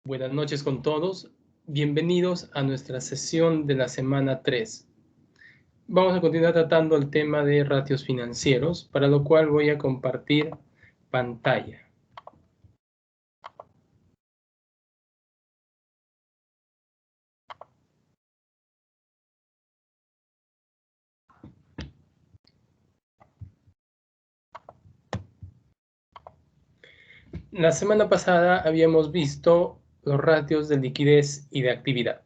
Buenas noches con todos. Bienvenidos a nuestra sesión de la semana 3. Vamos a continuar tratando el tema de ratios financieros, para lo cual voy a compartir pantalla. La semana pasada habíamos visto los ratios de liquidez y de actividad.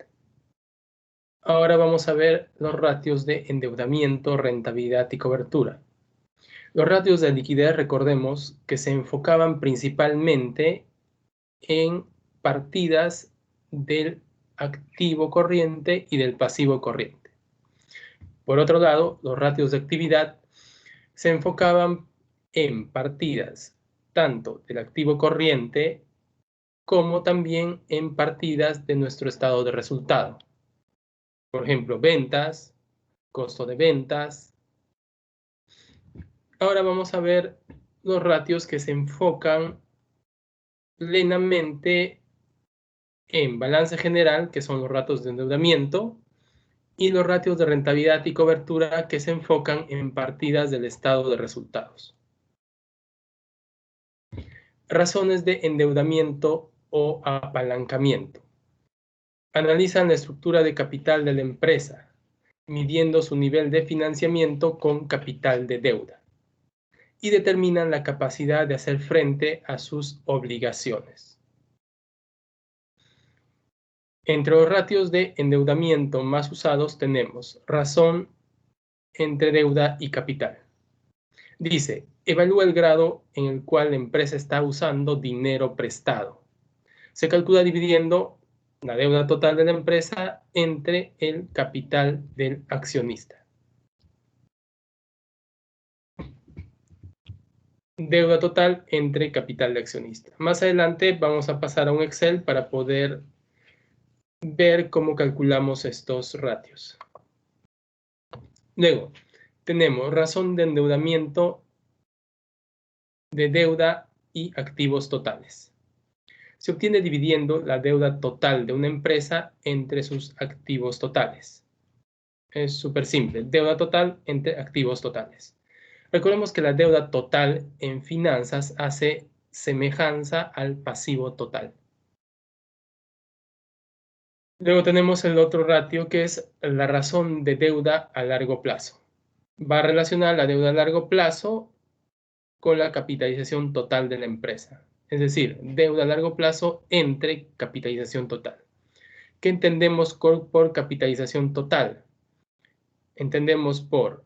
Ahora vamos a ver los ratios de endeudamiento, rentabilidad y cobertura. Los ratios de liquidez, recordemos que se enfocaban principalmente en partidas del activo corriente y del pasivo corriente. Por otro lado, los ratios de actividad se enfocaban en partidas tanto del activo corriente como también en partidas de nuestro estado de resultado. Por ejemplo, ventas, costo de ventas. Ahora vamos a ver los ratios que se enfocan plenamente en balance general, que son los ratios de endeudamiento, y los ratios de rentabilidad y cobertura, que se enfocan en partidas del estado de resultados. Razones de endeudamiento o apalancamiento. Analizan la estructura de capital de la empresa, midiendo su nivel de financiamiento con capital de deuda, y determinan la capacidad de hacer frente a sus obligaciones. Entre los ratios de endeudamiento más usados tenemos razón entre deuda y capital. Dice, evalúa el grado en el cual la empresa está usando dinero prestado. Se calcula dividiendo la deuda total de la empresa entre el capital del accionista. Deuda total entre capital de accionista. Más adelante vamos a pasar a un Excel para poder ver cómo calculamos estos ratios. Luego, tenemos razón de endeudamiento de deuda y activos totales. Se obtiene dividiendo la deuda total de una empresa entre sus activos totales. Es súper simple, deuda total entre activos totales. Recordemos que la deuda total en finanzas hace semejanza al pasivo total. Luego tenemos el otro ratio, que es la razón de deuda a largo plazo. Va a relacionar la deuda a largo plazo con la capitalización total de la empresa. Es decir, deuda a largo plazo entre capitalización total. ¿Qué entendemos por capitalización total? Entendemos por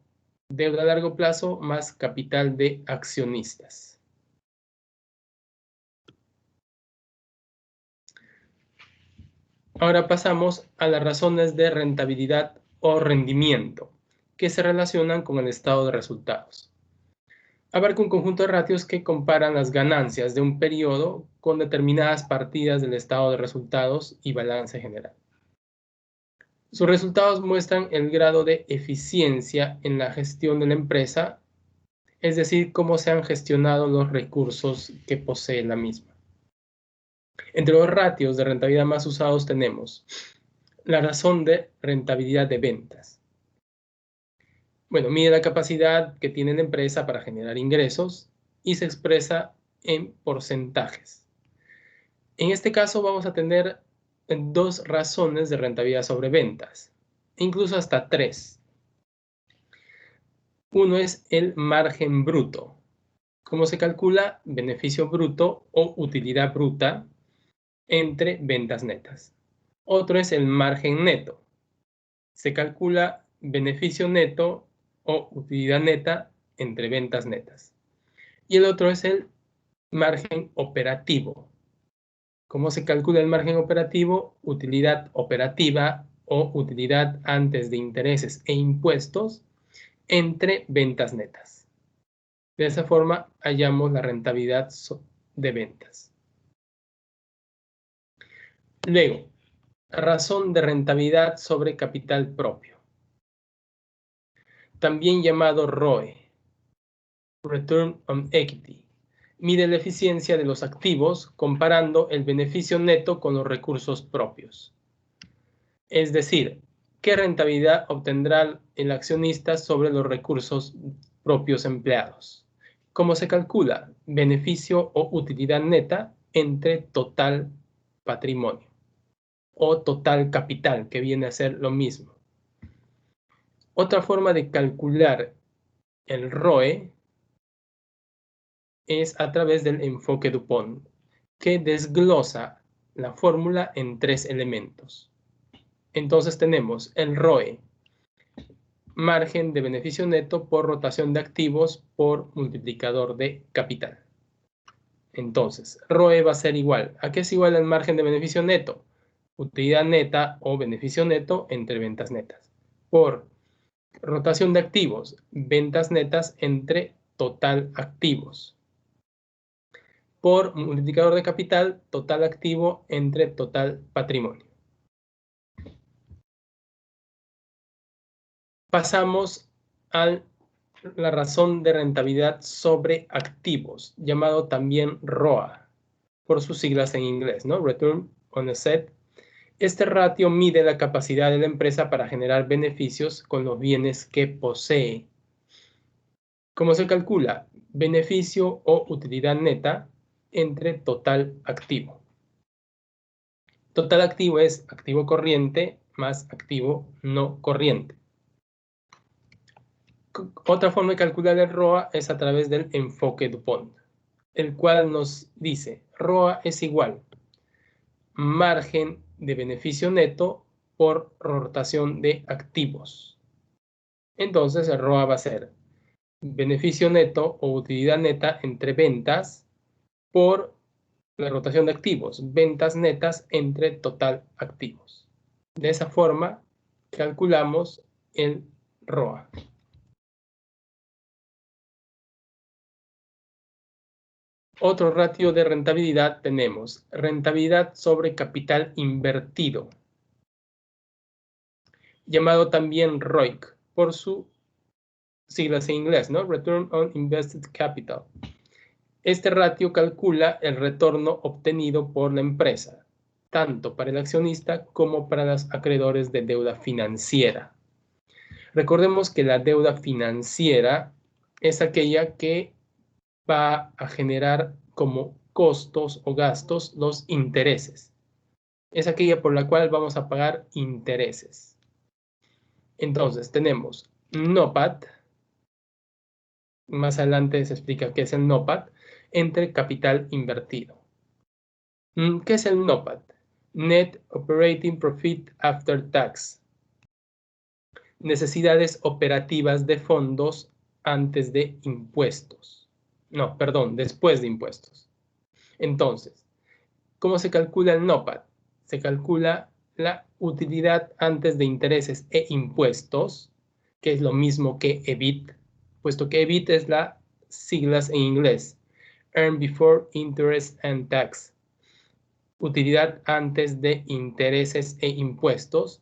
deuda a largo plazo más capital de accionistas. Ahora pasamos a las razones de rentabilidad o rendimiento, que se relacionan con el estado de resultados. Abarca un conjunto de ratios que comparan las ganancias de un periodo con determinadas partidas del estado de resultados y balance general. Sus resultados muestran el grado de eficiencia en la gestión de la empresa, es decir, cómo se han gestionado los recursos que posee la misma. Entre los ratios de rentabilidad más usados tenemos la razón de rentabilidad de ventas. Bueno, mide la capacidad que tiene la empresa para generar ingresos y se expresa en porcentajes. En este caso vamos a tener dos razones de rentabilidad sobre ventas, incluso hasta tres. Uno es el margen bruto. ¿Cómo se calcula? Beneficio bruto o utilidad bruta entre ventas netas. Otro es el margen neto. Se calcula beneficio neto o utilidad neta entre ventas netas. Y el otro es el margen operativo. ¿Cómo se calcula el margen operativo? Utilidad operativa o utilidad antes de intereses e impuestos entre ventas netas. De esa forma hallamos la rentabilidad de ventas. Luego, razón de rentabilidad sobre capital propio, también llamado ROE, Return on Equity. mide la eficiencia de los activos comparando el beneficio neto con los recursos propios. Es decir, ¿qué rentabilidad obtendrá el accionista sobre los recursos propios empleados? ¿Cómo se calcula? Beneficio o utilidad neta entre total patrimonio o total capital, que viene a ser lo mismo. Otra forma de calcular el ROE es a través del enfoque Dupont, que desglosa la fórmula en 3 elementos. Entonces tenemos el ROE, margen de beneficio neto por rotación de activos por multiplicador de capital. Entonces, ROE va a ser igual. ¿A qué es igual el margen de beneficio neto? Utilidad neta o beneficio neto entre ventas netas. Por rotación de activos, ventas netas entre total activos. Por multiplicador de capital, total activo entre total patrimonio. Pasamos a la razón de rentabilidad sobre activos, llamado también ROA, por sus siglas en inglés, ¿no? Return on Asset. Este ratio mide la capacidad de la empresa para generar beneficios con los bienes que posee. ¿Cómo se calcula? Beneficio o utilidad neta entre total activo. Total activo es activo corriente más activo no corriente. Otra forma de calcular el ROA es a través del enfoque Dupont, el cual nos dice ROA es igual margen de beneficio neto por rotación de activos. Entonces el ROA va a ser beneficio neto o utilidad neta entre ventas por la rotación de activos, ventas netas entre total activos. De esa forma calculamos el ROA. Otro ratio de rentabilidad tenemos rentabilidad sobre capital invertido, llamado también ROIC, por su siglas en inglés, ¿no? Return on Invested Capital. Este ratio calcula el retorno obtenido por la empresa, tanto para el accionista como para los acreedores de deuda financiera. Recordemos que la deuda financiera es aquella que va a generar como costos o gastos los intereses. Es aquella por la cual vamos a pagar intereses. Entonces tenemos NOPAT, más adelante se explica qué es el NOPAT, entre capital invertido. ¿Qué es el NOPAT? Net Operating Profit After Tax. Necesidades operativas de fondos antes de impuestos. No, perdón, después de impuestos. Entonces, ¿cómo se calcula el NOPAT? Se calcula la utilidad antes de intereses e impuestos, que es lo mismo que EBIT, puesto que EBIT es las siglas en inglés, Earn Before Interest and Tax. Utilidad antes de intereses e impuestos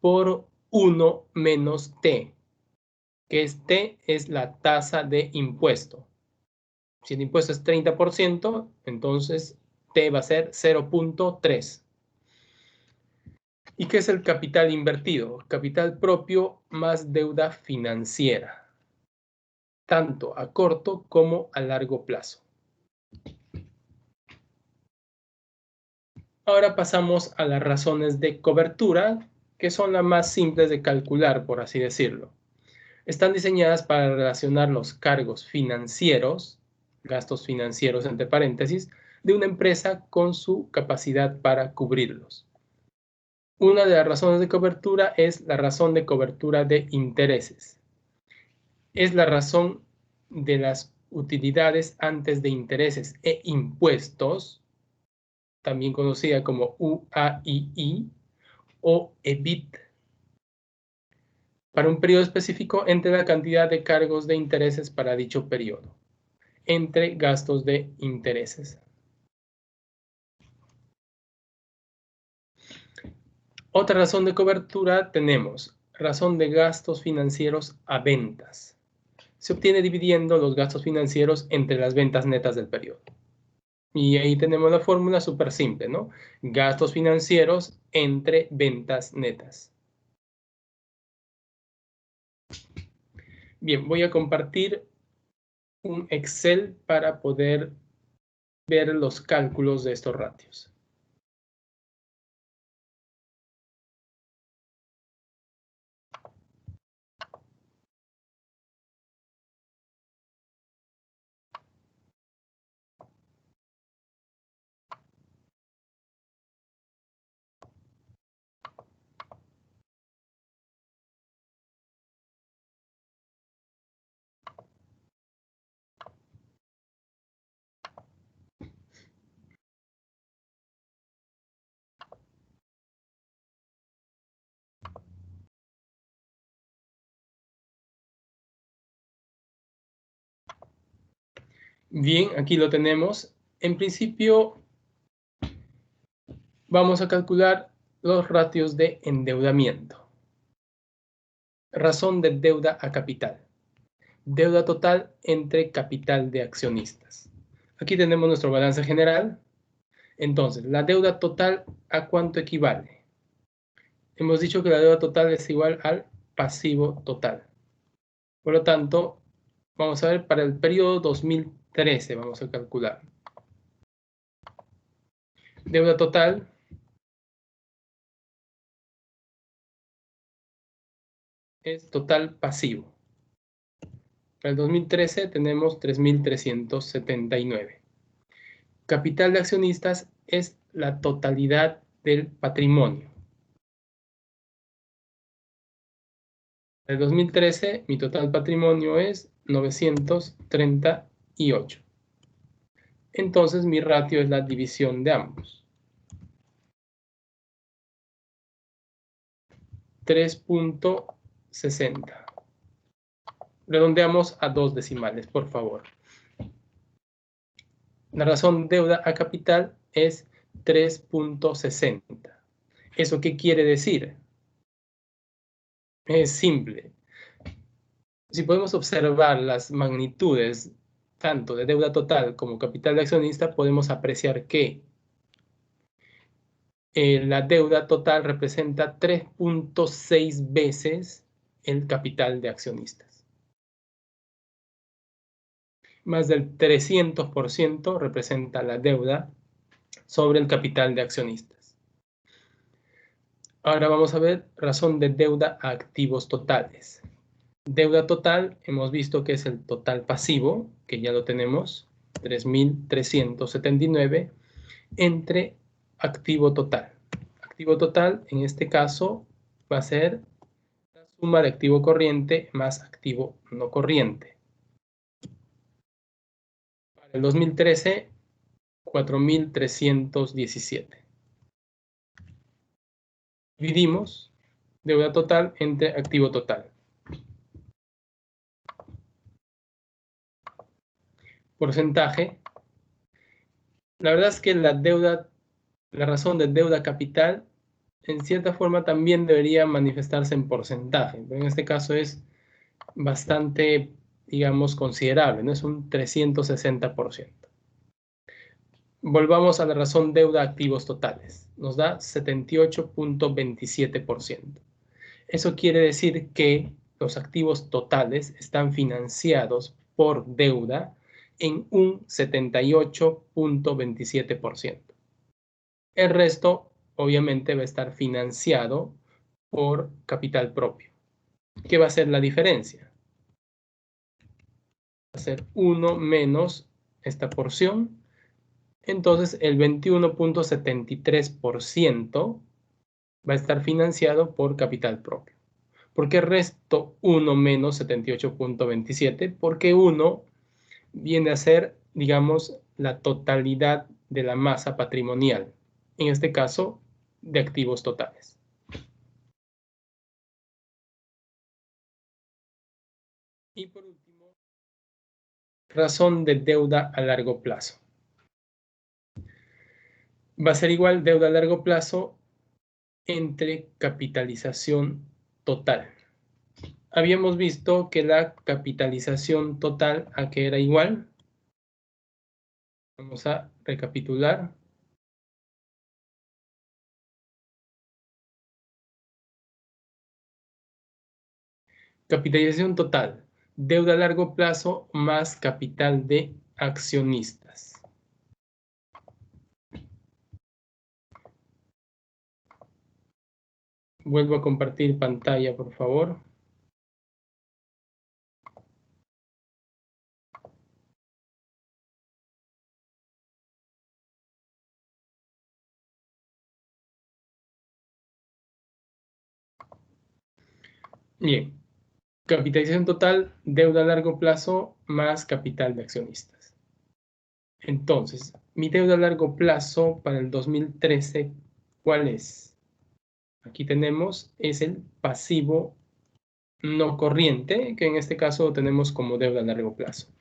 por 1 menos T, que es T es la tasa de impuesto. Si el impuesto es 30%, entonces T va a ser 0.3. ¿Y qué es el capital invertido? Capital propio más deuda financiera, tanto a corto como a largo plazo. Ahora pasamos a las razones de cobertura, que son las más simples de calcular, por así decirlo. Están diseñadas para relacionar los cargos financieros, gastos financieros entre paréntesis, de una empresa con su capacidad para cubrirlos. Una de las razones de cobertura es la razón de cobertura de intereses. Es la razón de las utilidades antes de intereses e impuestos, también conocida como UAII o EBIT, para un periodo específico entre la cantidad de cargos de intereses para dicho periodo, entre gastos de intereses. Otra razón de cobertura tenemos razón de gastos financieros a ventas. se obtiene dividiendo los gastos financieros entre las ventas netas del periodo. Y ahí tenemos la fórmula súper simple, ¿no? Gastos financieros entre ventas netas. Bien, voy a compartir un Excel para poder ver los cálculos de estos ratios. Bien, aquí lo tenemos. En principio, vamos a calcular los ratios de endeudamiento. Razón de deuda a capital. Deuda total entre capital de accionistas. Aquí tenemos nuestro balance general. Entonces, la deuda total, ¿a cuánto equivale? Hemos dicho que la deuda total es igual al pasivo total. Por lo tanto, vamos a ver para el periodo 2013, vamos a calcular. Deuda total es total pasivo. Para el 2013 tenemos 3.379. Capital de accionistas es la totalidad del patrimonio. Para el 2013 mi total patrimonio es 938. Entonces mi ratio es la división de ambos. 3.60. Redondeamos a 2 decimales, por favor. La razón deuda a capital es 3.60. ¿Eso qué quiere decir? Es simple. Si podemos observar las magnitudes tanto de deuda total como capital de accionista, podemos apreciar que la deuda total representa 3.6 veces el capital de accionistas. Más del 300% representa la deuda sobre el capital de accionistas. Ahora vamos a ver razón de deuda a activos totales. Deuda total, hemos visto que es el total pasivo, que ya lo tenemos, 3.379, entre activo total. Activo total, en este caso, va a ser la suma de activo corriente más activo no corriente. Para el 2013, 4.317. Dividimos deuda total entre activo total. Porcentaje. La verdad es que la razón de deuda capital, en cierta forma también debería manifestarse en porcentaje, pero en este caso es bastante, digamos, considerable, ¿no? Es un 360%. Volvamos a la razón deuda activos totales. Nos da 78.27%. Eso quiere decir que los activos totales están financiados por deuda en un 78.27%. El resto, obviamente, va a estar financiado por capital propio. ¿Qué va a ser la diferencia? Va a ser 1 menos esta porción. Entonces, el 21.73% va a estar financiado por capital propio. ¿Por qué resto 1 menos 78.27? Porque 1 viene a ser, digamos, la totalidad de la masa patrimonial. En este caso, de activos totales. Y por último, razón de deuda a largo plazo. Va a ser igual deuda a largo plazo entre capitalización total. habíamos visto que la capitalización total, ¿a qué era igual? Vamos a recapitular. Capitalización total, deuda a largo plazo más capital de accionistas. Vuelvo a compartir pantalla, por favor. Bien, capitalización total, deuda a largo plazo más capital de accionistas. Entonces, mi deuda a largo plazo para el 2013, ¿cuál es? Aquí tenemos, es el pasivo no corriente, que en este caso tenemos como deuda a largo plazo.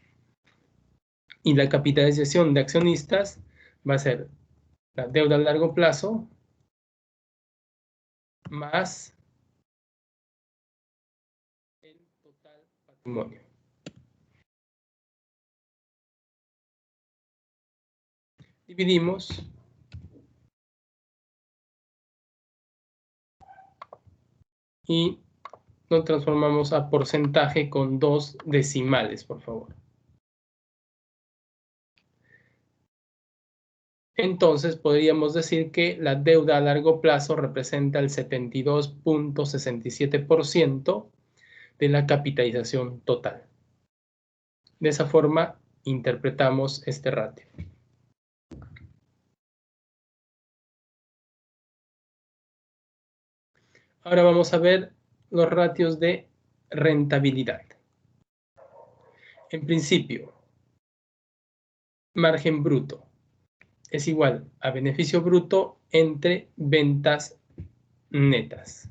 Y la capitalización de accionistas va a ser la deuda a largo plazo más el total patrimonio. Dividimos y lo transformamos a porcentaje con 2 decimales, por favor. Entonces podríamos decir que la deuda a largo plazo representa el 72.67% de la capitalización total. De esa forma interpretamos este ratio. Ahora vamos a ver los ratios de rentabilidad. En principio, margen bruto es igual a beneficio bruto entre ventas netas.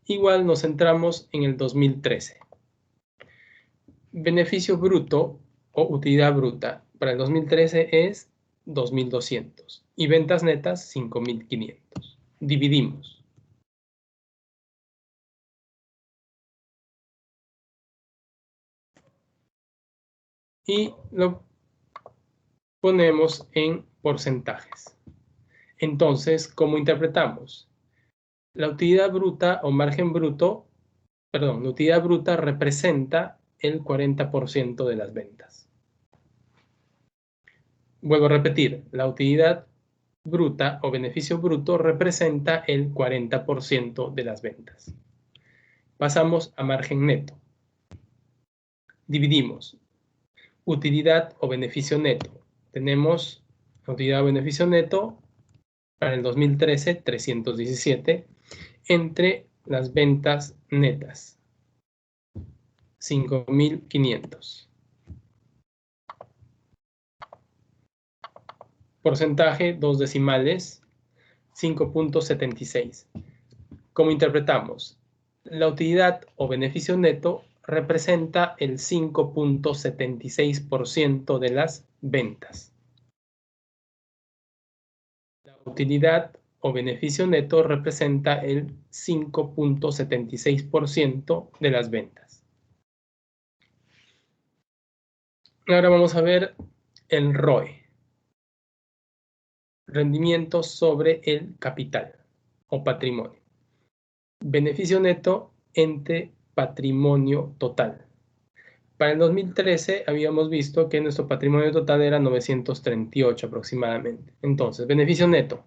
Igual nos centramos en el 2013. Beneficio bruto o utilidad bruta para el 2013 es 2.200 y ventas netas 5.500. Dividimos. Y lo ponemos en porcentajes. Entonces, ¿cómo interpretamos? La utilidad bruta o margen bruto, perdón, la utilidad bruta representa el 40% de las ventas. Vuelvo a repetir, la utilidad bruta o beneficio bruto representa el 40% de las ventas. Pasamos a margen neto. Dividimos utilidad o beneficio neto. Tenemos utilidad o beneficio neto para el 2013, 317, entre las ventas netas, 5.500. Porcentaje, 2 decimales, 5.76. ¿Cómo interpretamos? La utilidad o beneficio neto representa el 5.76% de las ventas. La utilidad o beneficio neto representa el 5.76% de las ventas. Ahora vamos a ver el ROE. Rendimiento sobre el capital o patrimonio. Beneficio neto entre patrimonio total. Para el 2013 habíamos visto que nuestro patrimonio total era 938 aproximadamente. Entonces, beneficio neto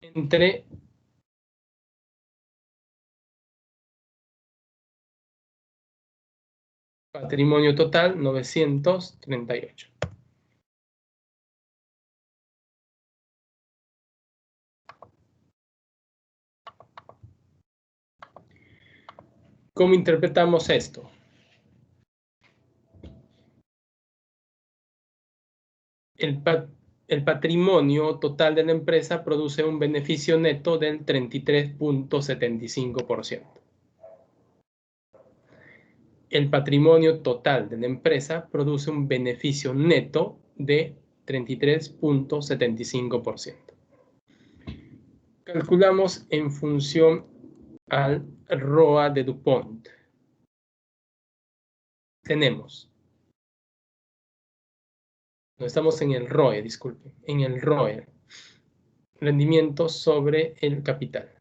entre patrimonio total, 938. ¿Cómo interpretamos esto? El patrimonio total de la empresa produce un beneficio neto del 33.75%. El patrimonio total de la empresa produce un beneficio neto de 33.75%. Calculamos en función al ROA de DuPont. Tenemos, no estamos en el ROE, disculpen, en el ROE, rendimiento sobre el capital.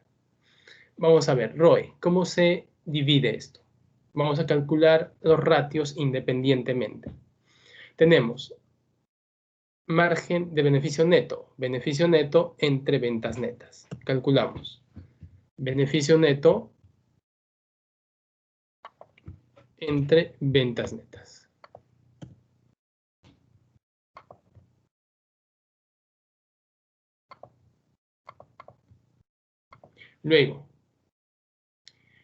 Vamos a ver, ROE, ¿cómo se divide esto? Vamos a calcular los ratios independientemente. Tenemos margen de beneficio neto entre ventas netas. Calculamos beneficio neto entre ventas netas. Luego,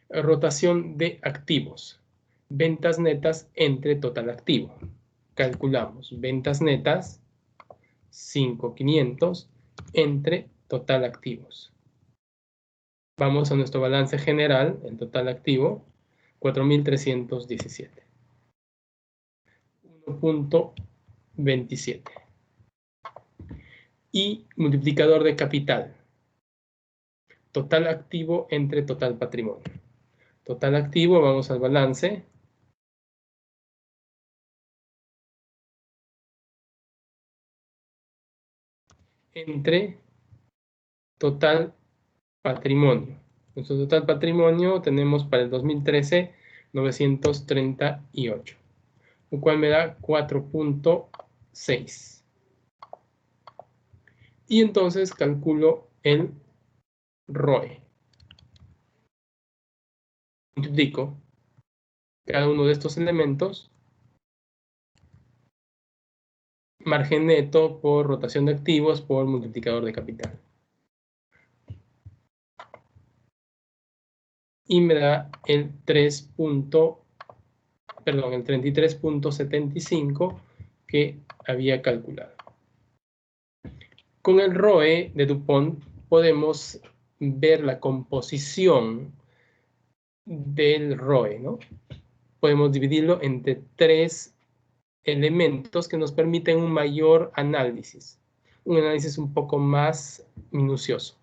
rotación de activos. Ventas netas entre total activo. Calculamos ventas netas 5.500 entre total activos. Vamos a nuestro balance general, el total activo, 4.317. 1.27. Y multiplicador de capital. Total activo entre total patrimonio. Total activo, vamos al balance. Entre total patrimonio. Nuestro total patrimonio tenemos para el 2013 938, lo cual me da 4.6. Y entonces calculo el ROE. Multiplico cada uno de estos elementos, margen neto por rotación de activos por multiplicador de capital. Y me da el 33.75 que había calculado. Con el ROE de DuPont podemos ver la composición del ROE, ¿no? Podemos dividirlo entre 3 elementos que nos permiten un mayor análisis, un análisis un poco más minucioso.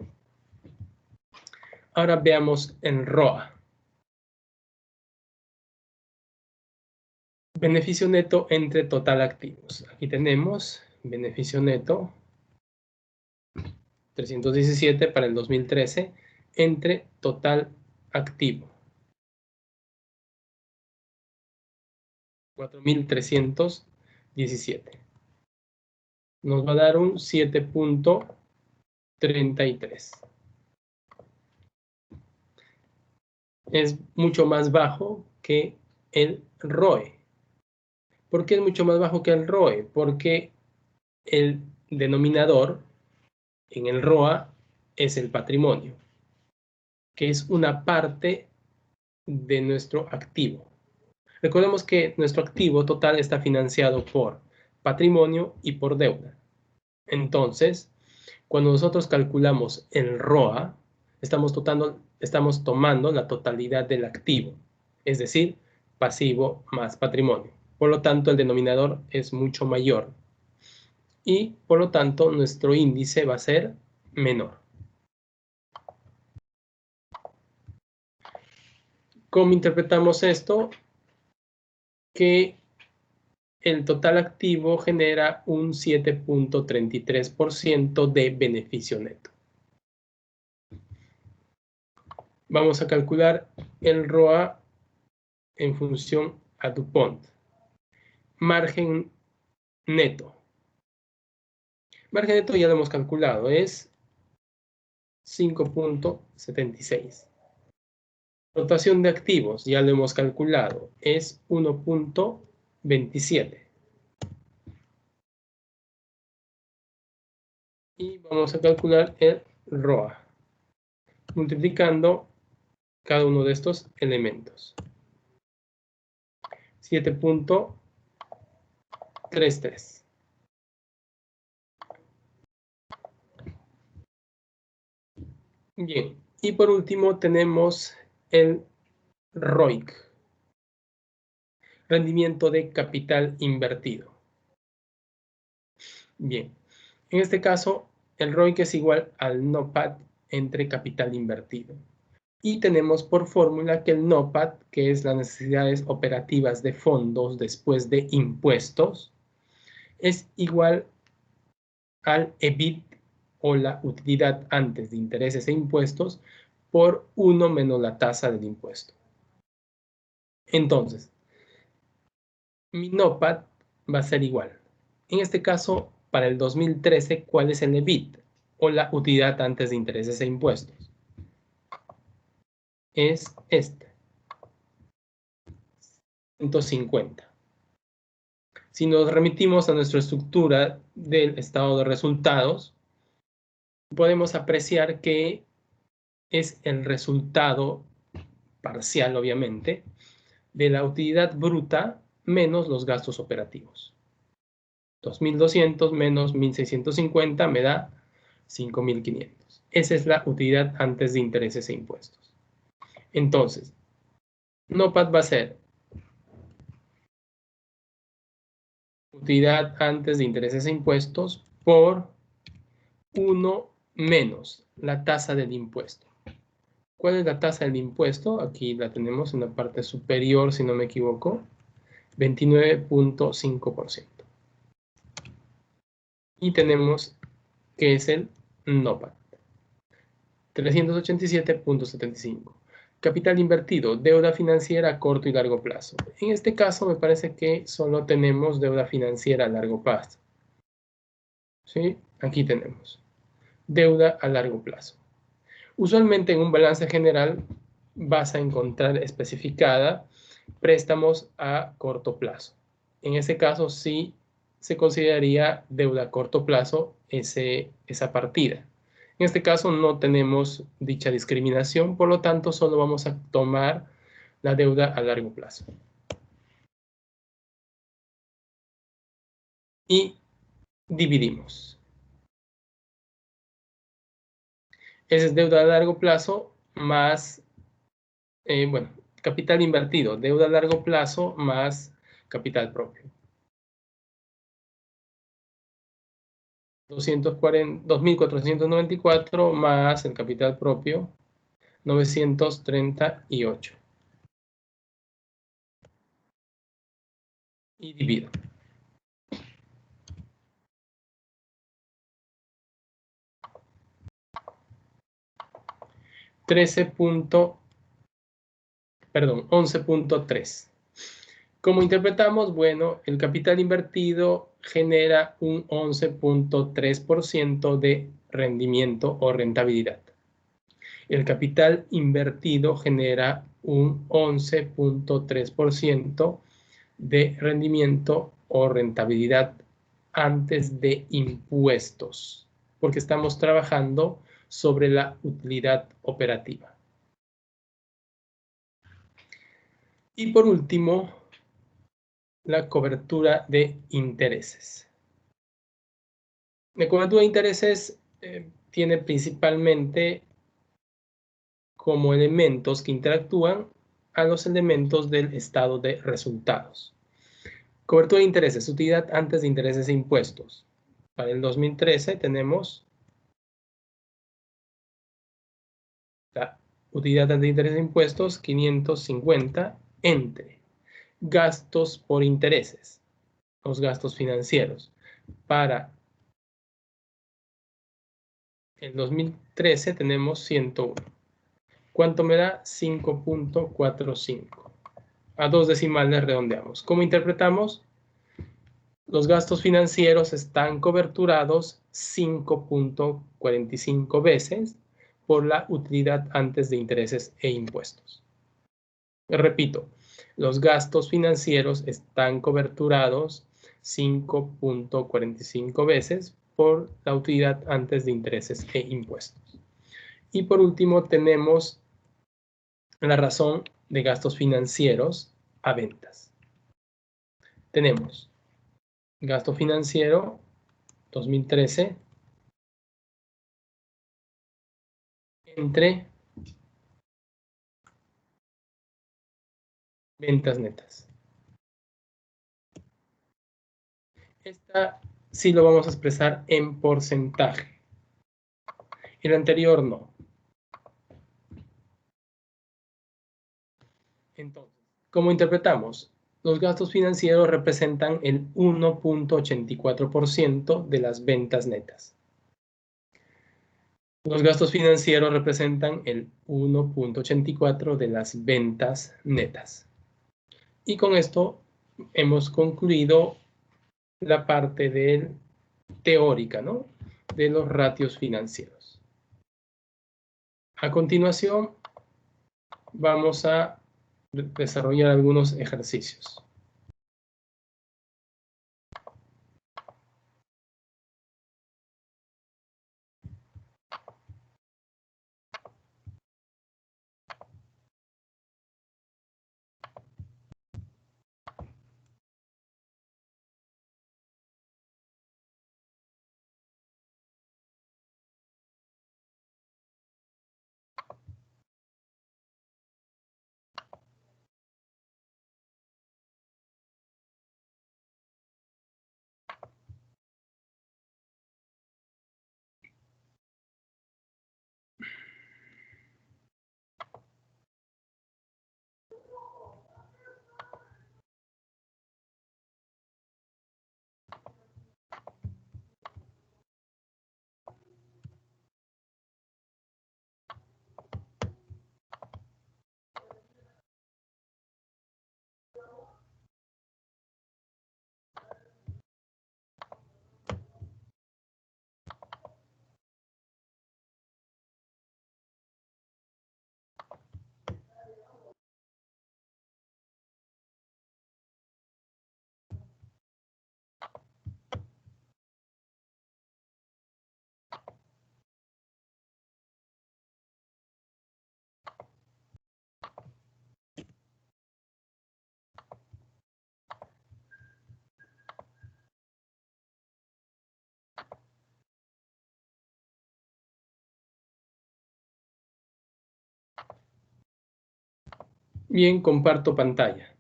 Ahora veamos el ROA. Beneficio neto entre total activos. Aquí tenemos beneficio neto 317 para el 2013 entre total activo 4.317. Nos va a dar un 7.33. Es mucho más bajo que el ROE. ¿Por qué es mucho más bajo que el ROE? Porque el denominador en el ROA es el patrimonio, que es una parte de nuestro activo. Recordemos que nuestro activo total está financiado por patrimonio y por deuda. Entonces, cuando nosotros calculamos el ROA, estamos tomando la totalidad del activo, es decir, pasivo más patrimonio. Por lo tanto, el denominador es mucho mayor y, por lo tanto, nuestro índice va a ser menor. ¿Cómo interpretamos esto? Que el total activo genera un 7.33% de beneficio neto. Vamos a calcular el ROA en función a DuPont. Margen neto. Margen neto ya lo hemos calculado, es 5.76. Rotación de activos, ya lo hemos calculado, es 1.27. Y vamos a calcular el ROA, multiplicando cada uno de estos elementos. 7.33. Bien, y por último tenemos el ROIC, rendimiento de capital invertido. Bien, en este caso el ROIC es igual al NOPAT entre capital invertido. Y tenemos por fórmula que el NOPAT, que es las necesidades operativas de fondos después de impuestos, es igual al EBIT o la utilidad antes de intereses e impuestos por 1 menos la tasa del impuesto. Entonces, mi NOPAT va a ser igual. En este caso, para el 2013, ¿cuál es el EBIT o la utilidad antes de intereses e impuestos? Es este, 150. Si nos remitimos a nuestra estructura del estado de resultados, podemos apreciar que es el resultado parcial, obviamente, de la utilidad bruta menos los gastos operativos. 2.200 menos 1.650 me da 5.500. Esa es la utilidad antes de intereses e impuestos. Entonces, NOPAT va a ser utilidad antes de intereses e impuestos por 1 menos la tasa del impuesto. ¿Cuál es la tasa del impuesto? Aquí la tenemos en la parte superior, si no me equivoco, 29.5%. Y tenemos que es el NOPAT, 387.75. Capital invertido, deuda financiera a corto y largo plazo. En este caso me parece que solo tenemos deuda financiera a largo plazo. ¿Sí? Aquí tenemos deuda a largo plazo. Usualmente en un balance general vas a encontrar especificada préstamos a corto plazo. En ese caso sí se consideraría deuda a corto plazo esa partida. En este caso no tenemos dicha discriminación, por lo tanto solo vamos a tomar la deuda a largo plazo. Y dividimos. Esa es deuda a largo plazo más, bueno, capital invertido, deuda a largo plazo más capital propio. 2.494 más el capital propio, 938. Y divido. 11.3. ¿Cómo interpretamos? Bueno, el capital invertido genera un 11.3% de rendimiento o rentabilidad. El capital invertido genera un 11.3% de rendimiento o rentabilidad antes de impuestos, porque estamos trabajando sobre la utilidad operativa. Y por último, la cobertura de intereses. La cobertura de intereses tiene principalmente como elementos que interactúan a los elementos del estado de resultados. Cobertura de intereses, utilidad antes de intereses e impuestos. Para el 2013 tenemos la utilidad antes de intereses e impuestos 550 entre gastos por intereses, los gastos financieros. Para el 2013 tenemos 101. ¿Cuánto me da? 5.45. A 2 decimales redondeamos. ¿Cómo interpretamos? Los gastos financieros están coberturados 5.45 veces por la utilidad antes de intereses e impuestos. Repito, los gastos financieros están coberturados 5.45 veces por la utilidad antes de intereses e impuestos. Y por último tenemos la razón de gastos financieros a ventas. Tenemos gasto financiero 2013 entre ventas netas. Esta sí lo vamos a expresar en porcentaje. El anterior no. Entonces, ¿cómo interpretamos? Los gastos financieros representan el 1.84% de las ventas netas. Los gastos financieros representan el 1.84% de las ventas netas. Y con esto hemos concluido la parte teórica, ¿no?, de los ratios financieros. A continuación, vamos a desarrollar algunos ejercicios. Bien, comparto pantalla.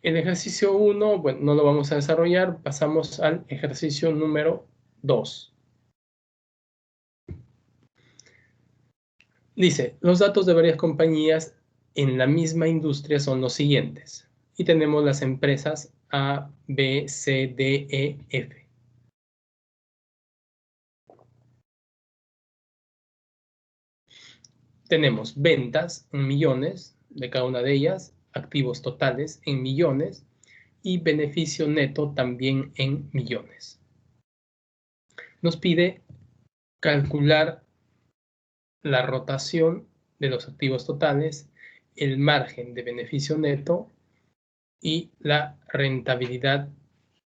El ejercicio 1, bueno, no lo vamos a desarrollar, pasamos al ejercicio número 2. Dice, los datos de varias compañías en la misma industria son los siguientes. Y tenemos las empresas A, B, C, D, E, F. Tenemos ventas en millones de cada una de ellas, activos totales en millones y beneficio neto también en millones. Nos pide calcular la rotación de los activos totales, el margen de beneficio neto y la rentabilidad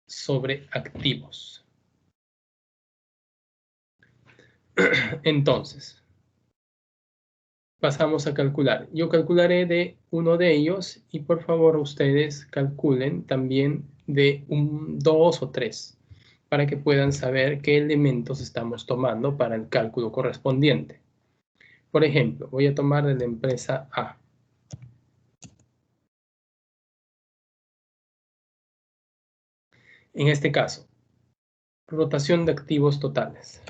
sobre activos. Entonces, pasamos a calcular. Yo calcularé de uno de ellos y por favor ustedes calculen también de dos o tres para que puedan saber qué elementos estamos tomando para el cálculo correspondiente. Por ejemplo, voy a tomar de la empresa A. En este caso, rotación de activos totales.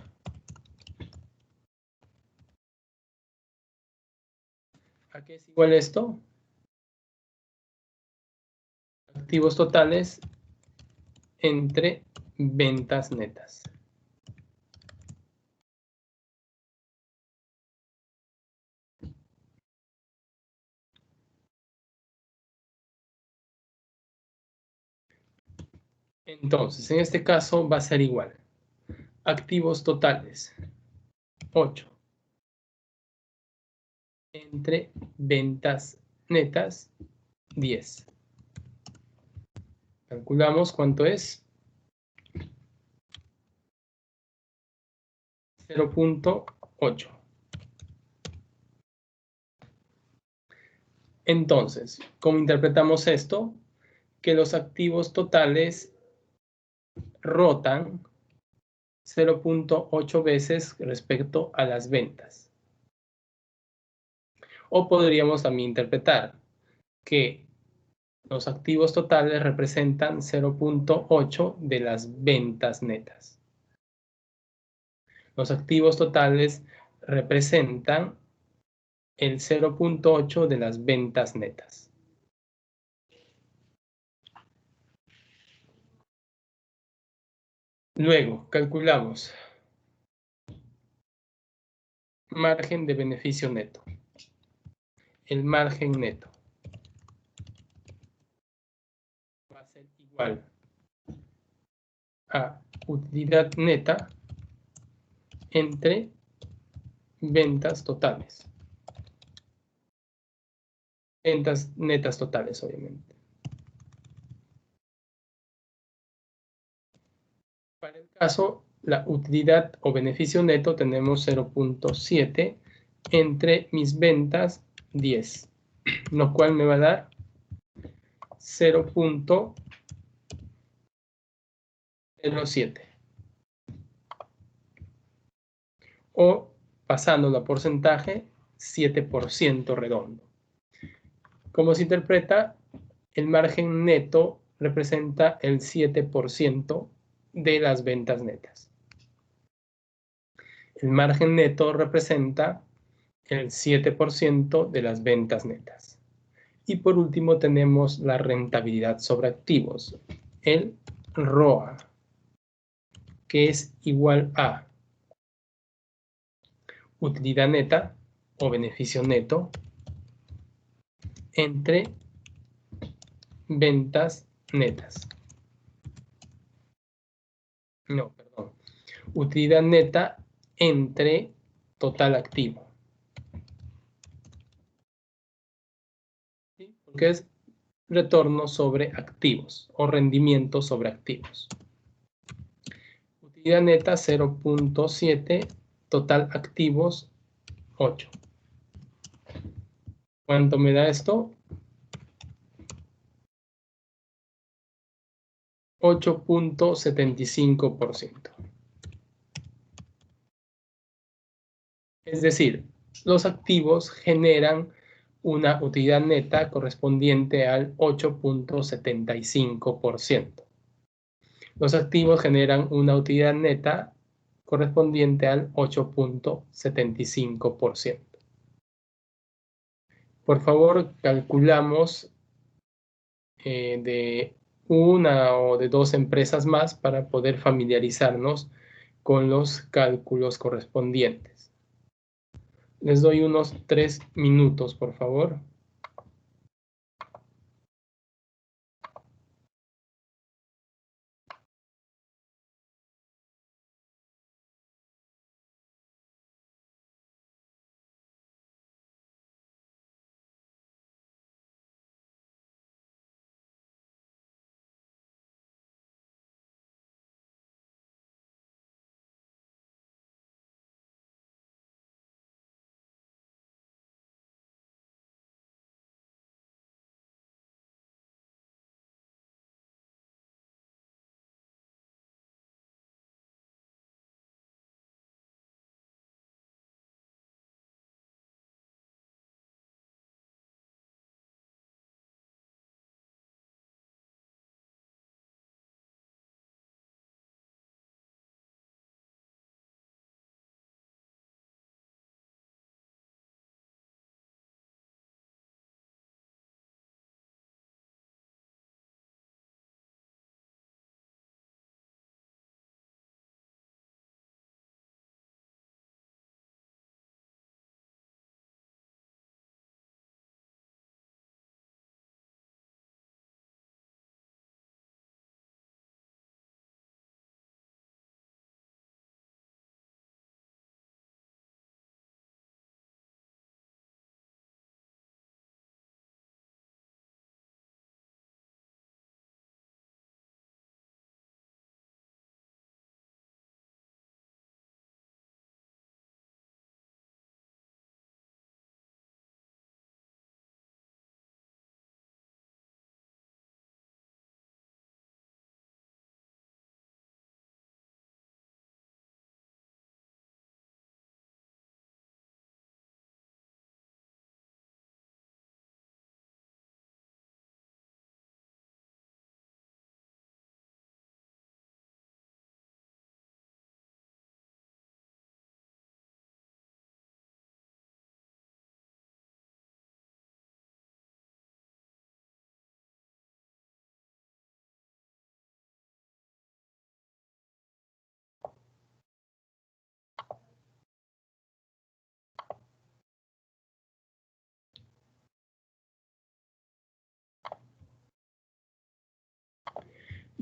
¿A qué es igual esto? Activos totales entre ventas netas. Entonces, en este caso va a ser igual. Activos totales, 8. Entre ventas netas, 10. Calculamos cuánto es. 0.8. Entonces, ¿cómo interpretamos esto? Que los activos totales rotan 0.8 veces respecto a las ventas. O podríamos también interpretar que los activos totales representan 0.8 de las ventas netas. Los activos totales representan el 0.8 de las ventas netas. Luego, calculamos margen de beneficio neto. El margen neto va a ser igual a utilidad neta entre ventas totales. Ventas netas totales, obviamente. Para el caso, la utilidad o beneficio neto tenemos 0.7 entre mis ventas 10, lo cual me va a dar 0.07. O, pasándolo a porcentaje, 7% redondo. Como se interpreta, el margen neto representa el 7% de las ventas netas. El margen neto representa el 7% de las ventas netas. Y por último tenemos la rentabilidad sobre activos, el ROA, que es igual a utilidad neta o beneficio neto entre ventas netas. No, perdón. Utilidad neta entre total activo. ¿Sí? Porque es retorno sobre activos o rendimiento sobre activos. Utilidad neta 0.7, total activos 8. ¿Cuánto me da esto? 8.75%. Es decir, los activos generan una utilidad neta correspondiente al 8.75%. Los activos generan una utilidad neta correspondiente al 8.75%. Por favor, calculamos de una o de dos empresas más para poder familiarizarnos con los cálculos correspondientes. Les doy unos 3 minutos, por favor.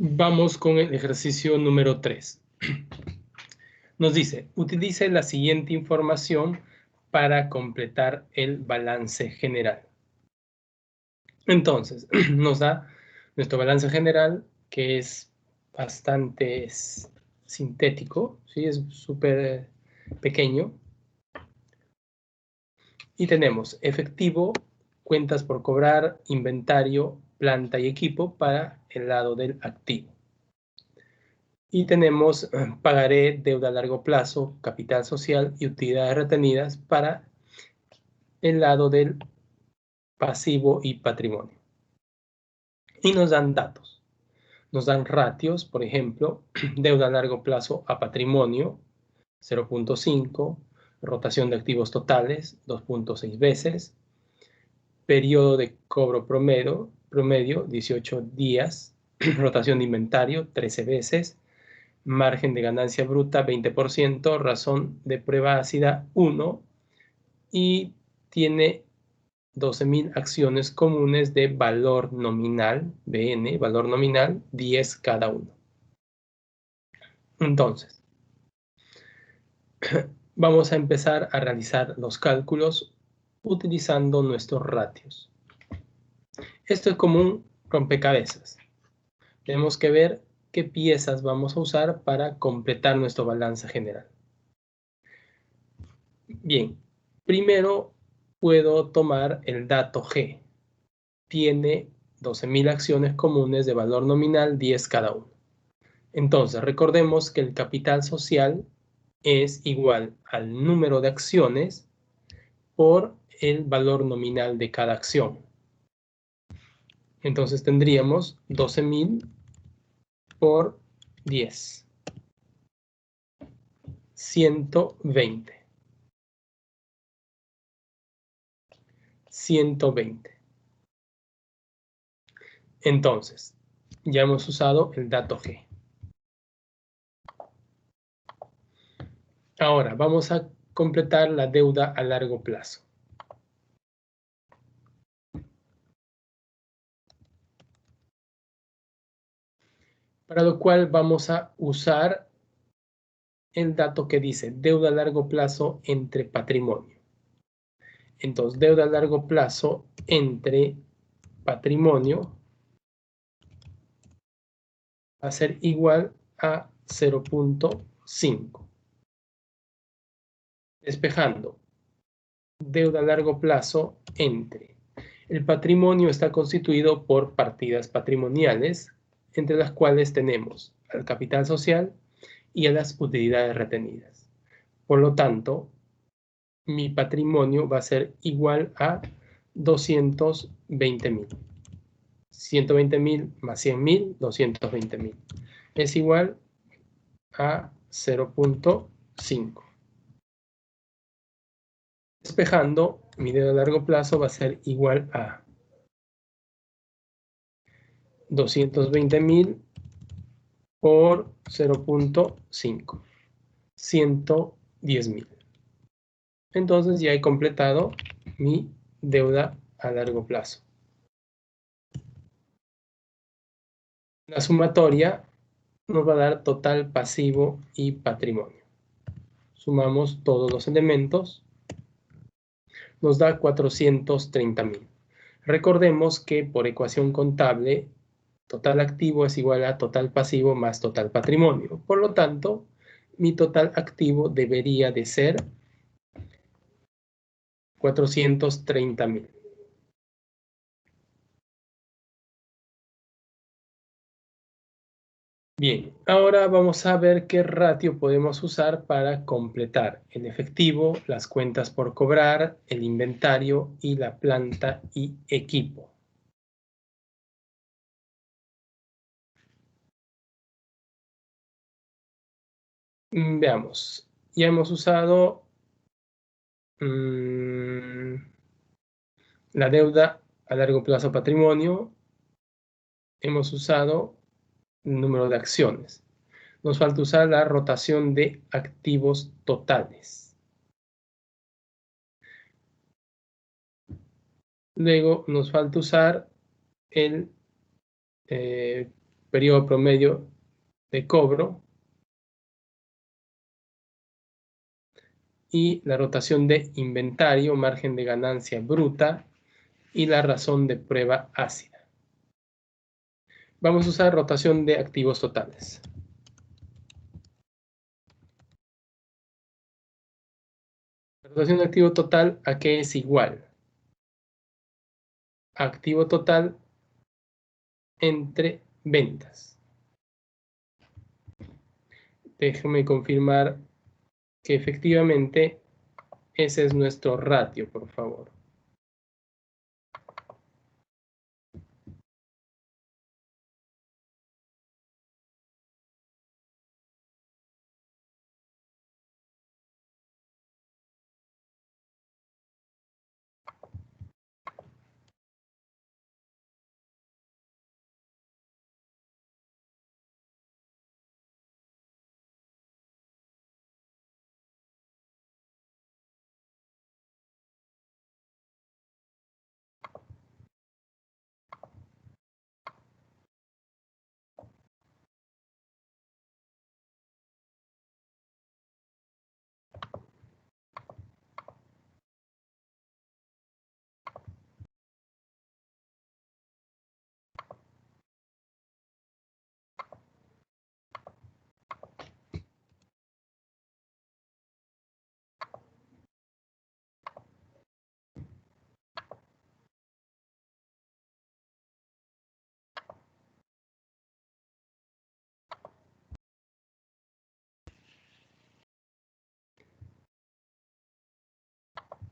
Vamos con el ejercicio número 3. Nos dice, utilice la siguiente información para completar el balance general. Entonces, nos da nuestro balance general, que es bastante sintético, ¿sí? Es súper pequeño. Y tenemos efectivo, cuentas por cobrar, inventario, planta y equipo para el lado del activo. Y tenemos pagaré, deuda a largo plazo, capital social y utilidades retenidas para el lado del pasivo y patrimonio. Y nos dan datos. Nos dan ratios, por ejemplo, deuda a largo plazo a patrimonio, 0.5, rotación de activos totales, 2.6 veces, periodo de cobro promedio 18 días, rotación de inventario, 13 veces, margen de ganancia bruta 20%, razón de prueba ácida 1 y tiene 12.000 acciones comunes de valor nominal, BN, valor nominal 10 cada uno. Entonces, vamos a empezar a realizar los cálculos utilizando nuestros ratios. Esto es como un rompecabezas. Tenemos que ver qué piezas vamos a usar para completar nuestro balance general. Bien, primero puedo tomar el dato G. Tiene 12.000 acciones comunes de valor nominal 10 cada uno. Entonces, recordemos que el capital social es igual al número de acciones por el valor nominal de cada acción. Entonces tendríamos 12.000 por 10. 120. 120. Entonces, ya hemos usado el dato G. Ahora, vamos a completar la deuda a largo plazo. Para lo cual vamos a usar el dato que dice deuda a largo plazo entre patrimonio. Entonces, deuda a largo plazo entre patrimonio va a ser igual a 0.5. Despejando, deuda a largo plazo entre. El patrimonio está constituido por partidas patrimoniales, entre las cuales tenemos al capital social y a las utilidades retenidas. Por lo tanto, mi patrimonio va a ser igual a 220.000. 120.000 más 100.000, 220.000. Es igual a 0.5. Despejando, mi deuda a largo plazo va a ser igual a 220.000 por 0.5. 110.000. Entonces ya he completado mi deuda a largo plazo. La sumatoria nos va a dar total pasivo y patrimonio. Sumamos todos los elementos. Nos da 430.000. Recordemos que por ecuación contable, total activo es igual a total pasivo más total patrimonio. Por lo tanto, mi total activo debería de ser 430.000. Bien, ahora vamos a ver qué ratio podemos usar para completar el efectivo, las cuentas por cobrar, el inventario y la planta y equipo. Veamos, ya hemos usado la deuda a largo plazo patrimonio, hemos usado el número de acciones. Nos falta usar la rotación de activos totales. Luego nos falta usar el periodo promedio de cobro, y la rotación de inventario, margen de ganancia bruta, y la razón de prueba ácida. Vamos a usar rotación de activos totales. La rotación de activo total, ¿a qué es igual? Activo total entre ventas. Déjame confirmar que efectivamente ese es nuestro ratio, por favor.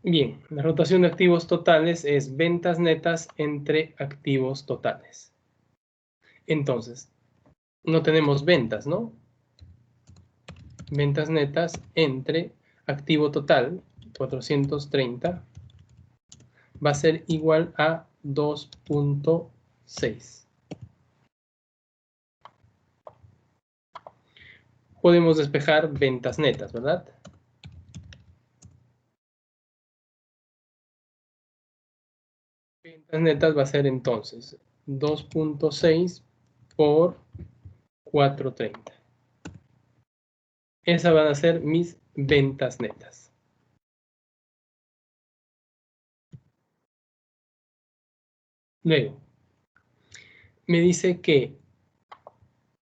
Bien, la rotación de activos totales es ventas netas entre activos totales. Entonces, no tenemos ventas, ¿no? Ventas netas entre activo total, 430, va a ser igual a 2.6. Podemos despejar ventas netas, ¿verdad? Ventas netas va a ser entonces 2.6 por 430. Esas van a ser mis ventas netas. Luego, me dice que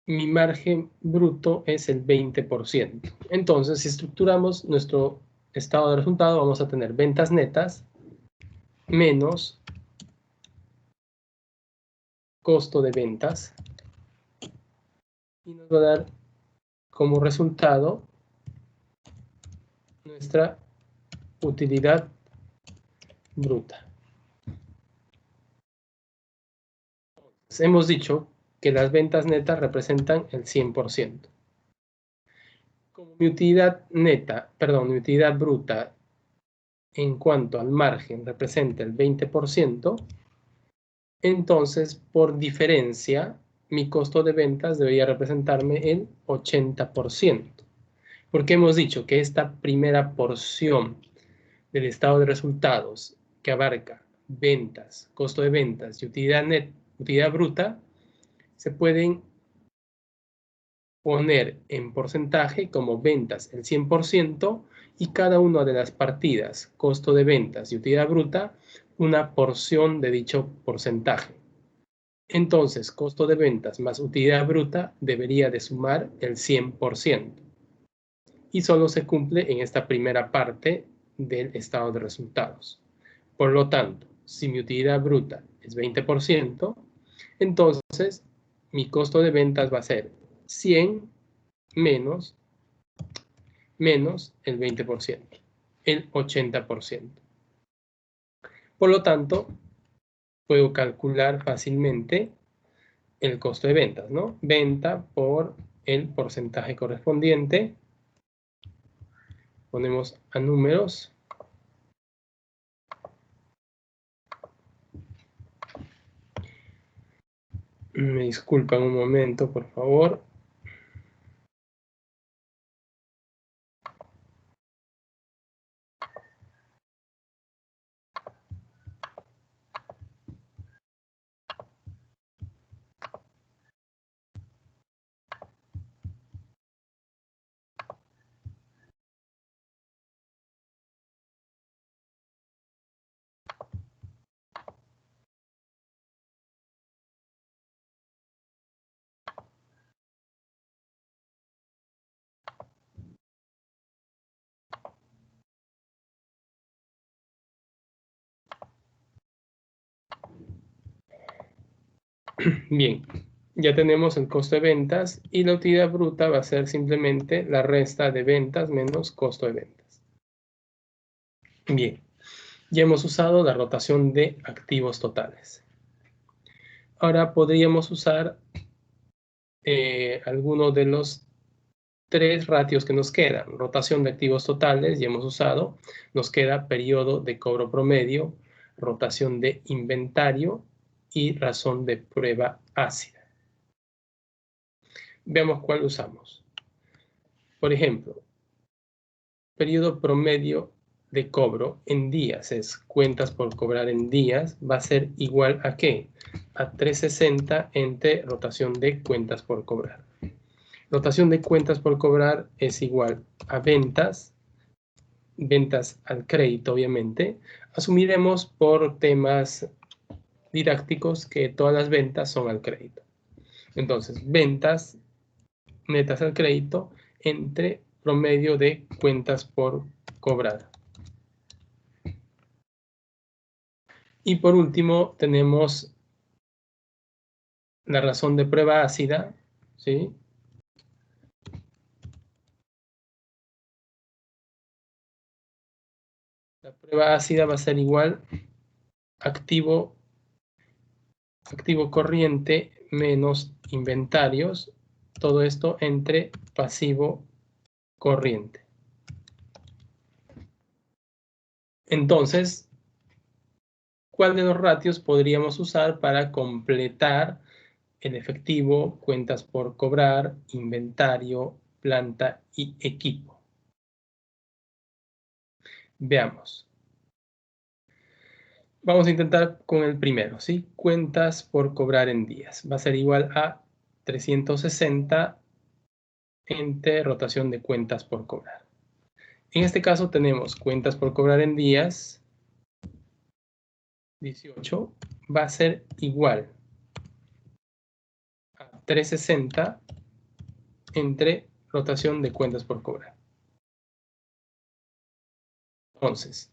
mi margen bruto es el 20%. Entonces, si estructuramos nuestro estado de resultado, vamos a tener ventas netas menos costo de ventas, y nos va a dar como resultado nuestra utilidad bruta. Entonces, hemos dicho que las ventas netas representan el 100%. Como mi utilidad neta, perdón, mi utilidad bruta en cuanto al margen representa el 20%, entonces por diferencia mi costo de ventas debería representarme el 80%. Porque hemos dicho que esta primera porción del estado de resultados que abarca ventas, costo de ventas y utilidad net, utilidad bruta, se pueden poner en porcentaje como ventas el 100% y cada una de las partidas, costo de ventas y utilidad bruta, una porción de dicho porcentaje. Entonces, costo de ventas más utilidad bruta debería de sumar el 100%. Y solo se cumple en esta primera parte del estado de resultados. Por lo tanto, si mi utilidad bruta es 20%, entonces mi costo de ventas va a ser 100 menos el 20%, el 80%. Por lo tanto, puedo calcular fácilmente el costo de ventas, ¿no? Venta por el porcentaje correspondiente. Ponemos a números. Me disculpan un momento, por favor. Bien, ya tenemos el costo de ventas y la utilidad bruta va a ser simplemente la resta de ventas menos costo de ventas. Bien, ya hemos usado la rotación de activos totales. Ahora podríamos usar alguno de los 3 ratios que nos quedan. Rotación de activos totales, ya hemos usado. Nos queda periodo de cobro promedio, rotación de inventario y razón de prueba ácida. Veamos cuál usamos. Por ejemplo, periodo promedio de cobro en días, es cuentas por cobrar en días, va a ser igual a ¿qué? A 360 entre rotación de cuentas por cobrar. Rotación de cuentas por cobrar es igual a ventas al crédito, obviamente. Asumiremos por temas didácticos que todas las ventas son al crédito. Entonces, ventas netas al crédito entre promedio de cuentas por cobrar. Y por último, tenemos la razón de prueba ácida, ¿sí? La prueba ácida va a ser igual activo corriente menos inventarios, todo esto entre pasivo corriente. Entonces, ¿cuál de los ratios podríamos usar para completar el efectivo, cuentas por cobrar, inventario, planta y equipo? Veamos. Vamos a intentar con el primero, ¿sí? Cuentas por cobrar en días. Va a ser igual a 360 entre rotación de cuentas por cobrar. En este caso tenemos cuentas por cobrar en días, 18, va a ser igual a 360 entre rotación de cuentas por cobrar. Entonces,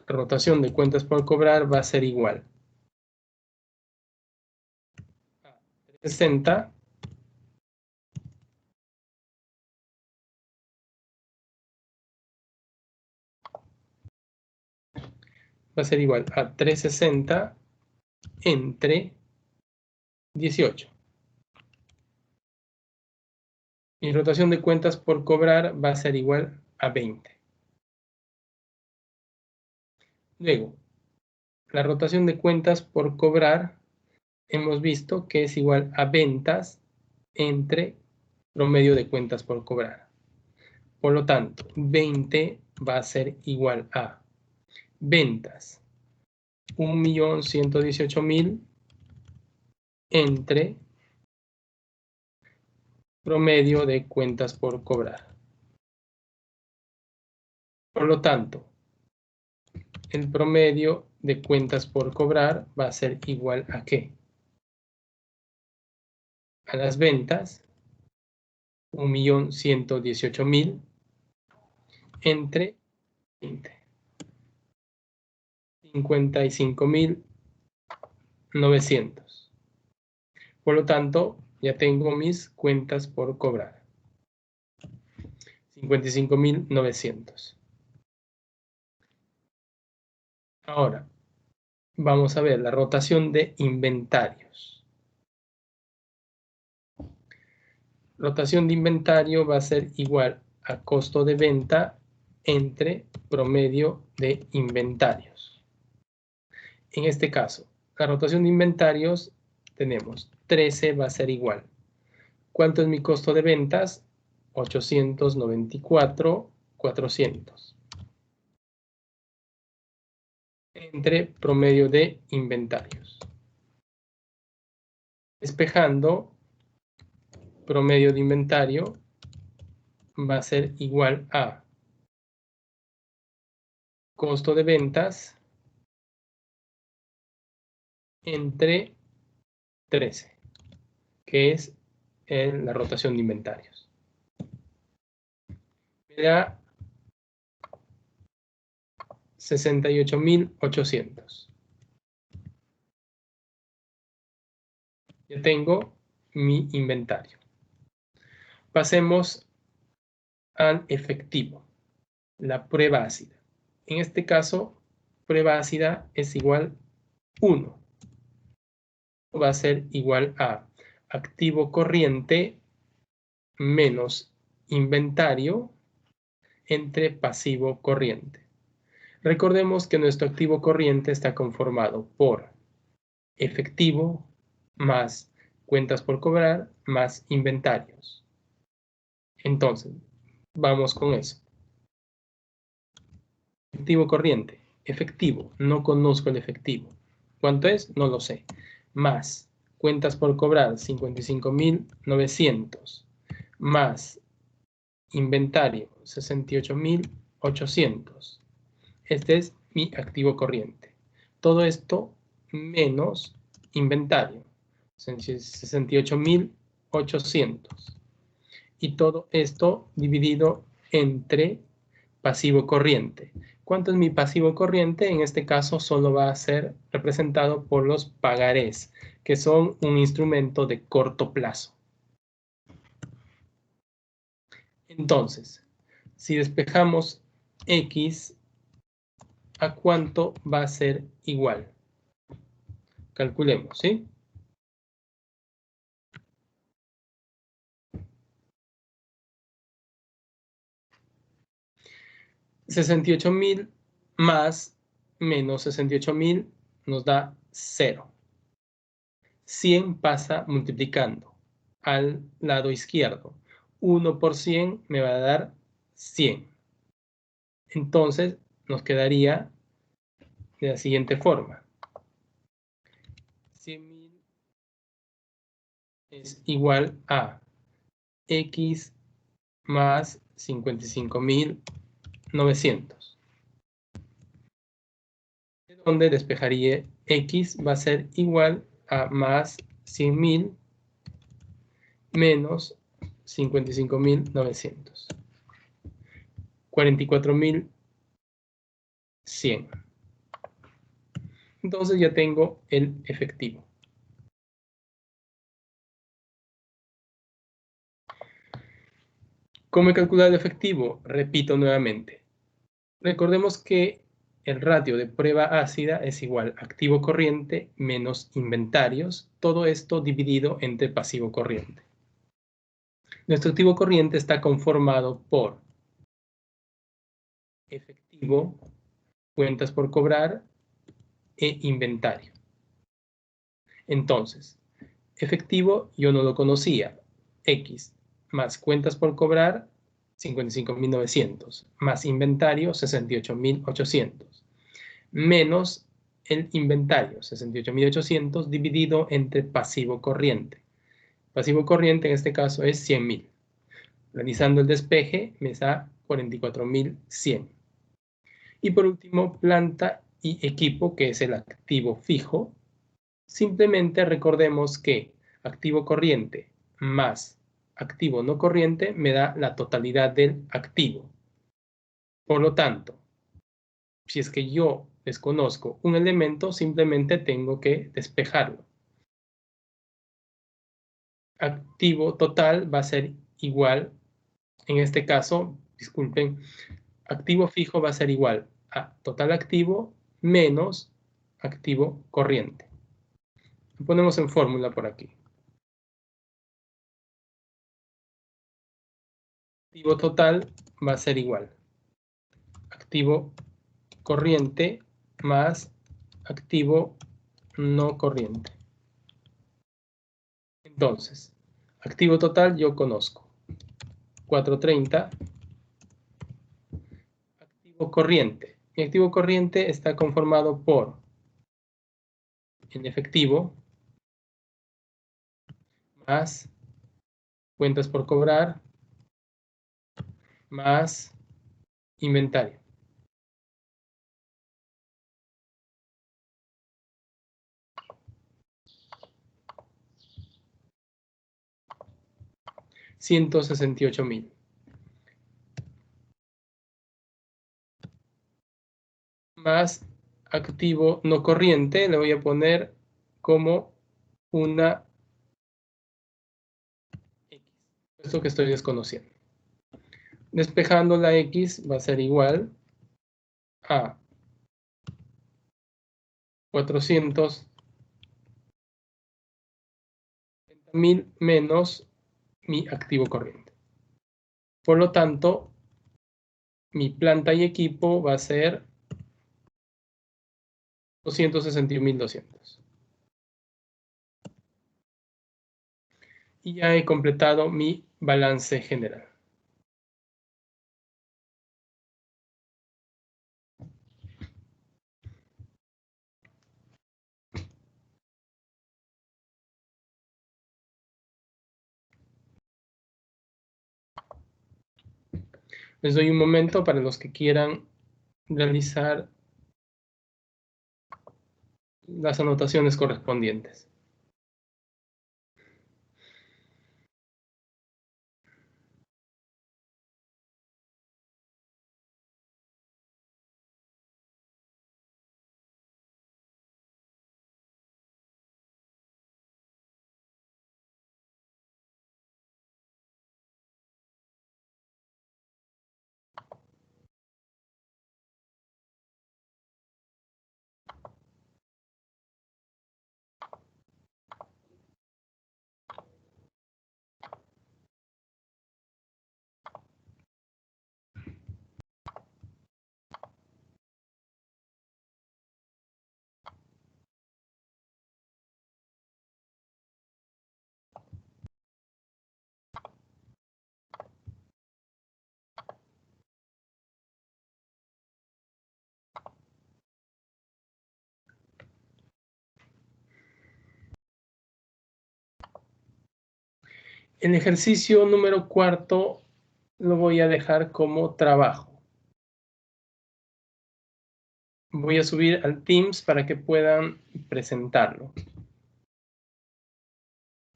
rotación de cuentas por cobrar va a ser igual a 360 va a ser igual a 360 entre 18. Y rotación de cuentas por cobrar va a ser igual a 20. Luego, la rotación de cuentas por cobrar hemos visto que es igual a ventas entre promedio de cuentas por cobrar. Por lo tanto, 20 va a ser igual a ventas 1.118.000 entre promedio de cuentas por cobrar. Por lo tanto, el promedio de cuentas por cobrar va a ser igual a ¿qué? A las ventas 1.118.000 entre 20. 55.900. Por lo tanto, ya tengo mis cuentas por cobrar. 55.900. Ahora, vamos a ver la rotación de inventarios. Rotación de inventario va a ser igual a costo de venta entre promedio de inventarios. En este caso, la rotación de inventarios tenemos 13 va a ser igual. ¿Cuánto es mi costo de ventas? 894.400. Entre promedio de inventarios. Despejando, promedio de inventario va a ser igual a costo de ventas entre 13, que es la rotación de inventarios. Me da 68.800. Ya tengo mi inventario. Pasemos al efectivo, la prueba ácida. En este caso, prueba ácida es igual 1. Va a ser igual a activo corriente menos inventario entre pasivo corriente. Recordemos que nuestro activo corriente está conformado por efectivo más cuentas por cobrar más inventarios. Entonces, vamos con eso. Efectivo corriente. Efectivo. No conozco el efectivo. ¿Cuánto es? No lo sé. Más cuentas por cobrar 55.900 más inventario 68.800. Este es mi activo corriente. Todo esto menos inventario 68.800. Y todo esto dividido entre pasivo corriente. ¿Cuánto es mi pasivo corriente? En este caso solo va a ser representado por los pagarés, que son un instrumento de corto plazo. Entonces, si despejamos X, ¿a cuánto va a ser igual? Calculemos, ¿sí? $68.000 más menos 68.000 nos da 0. 100 pasa multiplicando al lado izquierdo. 1 por 100 me va a dar 100. Entonces nos quedaría de la siguiente forma. 100.000 es igual a X más 55.900. Donde despejaría X va a ser igual a más 100.000 menos 55.900. 44.100. Entonces ya tengo el efectivo. ¿Cómo calcular el efectivo? Repito nuevamente. Recordemos que el ratio de prueba ácida es igual a activo corriente menos inventarios, todo esto dividido entre pasivo corriente. Nuestro activo corriente está conformado por efectivo, cuentas por cobrar e inventario. Entonces, efectivo yo no lo conocía, X, más cuentas por cobrar, 55.900, más inventario, 68.800, menos el inventario, 68.800, dividido entre pasivo corriente. Pasivo corriente en este caso es 100.000. Realizando el despeje me da 44.100. Y por último, planta y equipo, que es el activo fijo. Simplemente recordemos que activo corriente más activo no corriente me da la totalidad del activo. Por lo tanto, si es que yo desconozco un elemento, simplemente tengo que despejarlo. Activo total va a ser igual, en este caso, disculpen, activo fijo va a ser igual a total activo menos activo corriente. Lo ponemos en fórmula por aquí. Activo total va a ser igual activo corriente más activo no corriente. Entonces, activo total yo conozco 430. Activo corriente. Mi activo corriente está conformado por el efectivo más cuentas por cobrar más inventario. $168.000. Más activo no corriente, le voy a poner como una Esto que estoy desconociendo. Despejando la X va a ser igual a 400.000 menos mi activo corriente. Por lo tanto, mi planta y equipo va a ser 261.200. Y ya he completado mi balance general. Les doy un momento para los que quieran realizar las anotaciones correspondientes. El ejercicio número 4 lo voy a dejar como trabajo. Voy a subir al Teams para que puedan presentarlo.